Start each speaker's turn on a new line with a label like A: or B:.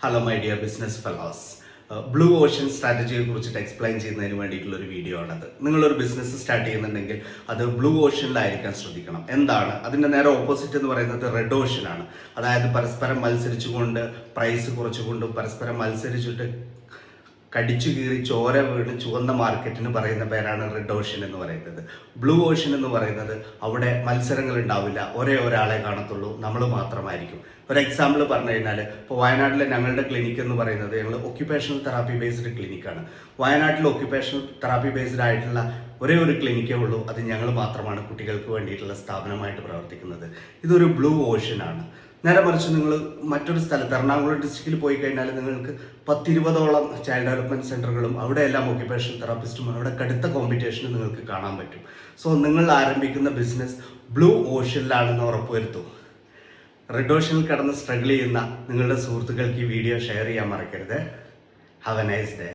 A: Hello my dear business fellows. Blue ocean സ്ട്രാറ്റജിയെ കുറിച്ചിട്ട് explain ചെയ്യുന്നതിന് വേണ്ടിയിട്ടുള്ള ഒരു വീഡിയോ ആണത്. നിങ്ങളൊരു ബിസിനസ് സ്റ്റാർട്ട് ചെയ്യുന്നുണ്ടെങ്കിൽ അത് ബ്ലൂ ഓഷനിലായിരിക്കാൻ ശ്രദ്ധിക്കണം. എന്താണ് അതിൻ്റെ നേരെ ഓപ്പോസിറ്റ് എന്ന് പറയുന്നത്? റെഡ് ഓഷൻ ആണ്. അതായത് പരസ്പരം മത്സരിച്ചുകൊണ്ട് പ്രൈസ് കുറച്ചുകൊണ്ടും പരസ്പരം മത്സരിച്ചിട്ട് കടിച്ചു കീറി ചോര വീണ് ചുവന്ന മാർക്കറ്റിന് പറയുന്ന പേരാണ് റെഡ് ഓഷൻ എന്ന് പറയുന്നത്. ബ്ലൂ ഓഷൻ എന്ന് പറയുന്നത് അവിടെ മത്സരങ്ങൾ ഉണ്ടാവില്ല, ഒരേ ഒരാളെ കാണത്തുള്ളൂ, നമ്മൾ മാത്രമായിരിക്കും. ഒരു എക്സാമ്പിൾ പറഞ്ഞു കഴിഞ്ഞാൽ, ഇപ്പോൾ വയനാട്ടിലെ ഞങ്ങളുടെ ക്ലിനിക്ക് എന്ന് പറയുന്നത് ഞങ്ങൾ ഒക്യുപേഷണൽ തെറാപ്പി ബേസ്ഡ് ക്ലിനിക്കാണ്. വയനാട്ടിൽ ഒക്യുപേഷണൽ തെറാപ്പി ബേസ്ഡ് ആയിട്ടുള്ള ഒരേ ഒരു ക്ലിനിക്കേ ഉള്ളൂ. അത് ഞങ്ങൾ മാത്രമാണ് കുട്ടികൾക്ക് വേണ്ടിയിട്ടുള്ള സ്ഥാപനമായിട്ട് പ്രവർത്തിക്കുന്നത്. ഇതൊരു ബ്ലൂ ഓഷനാണ്. നേരെ മറിച്ച് നിങ്ങൾ മറ്റൊരു സ്ഥലത്ത് എറണാകുളം ഡിസ്ട്രിക്റ്റിൽ പോയി കഴിഞ്ഞാൽ നിങ്ങൾക്ക് 10-20ഓളം ചൈൽഡ് ഡെവലപ്മെൻറ്റ് സെൻ്ററുകളും അവിടെയെല്ലാം ഒക്യുപേഷണൽ തെറാപ്പിസ്റ്റും അവിടെ കടുത്ത കോമ്പറ്റീഷനും നിങ്ങൾക്ക് കാണാൻ പറ്റും. സോ നിങ്ങൾ ആരംഭിക്കുന്ന ബിസിനസ് ബ്ലൂ ഓഷനിലാണെന്ന് ഉറപ്പുവരുത്തൂ. റെഡ് ഓഷനിൽ കിടന്ന് സ്ട്രഗിൾ ചെയ്യുന്ന നിങ്ങളുടെ സുഹൃത്തുക്കൾക്ക് ഈ വീഡിയോ ഷെയർ ചെയ്യാൻ മറക്കരുത്. Have A nice day.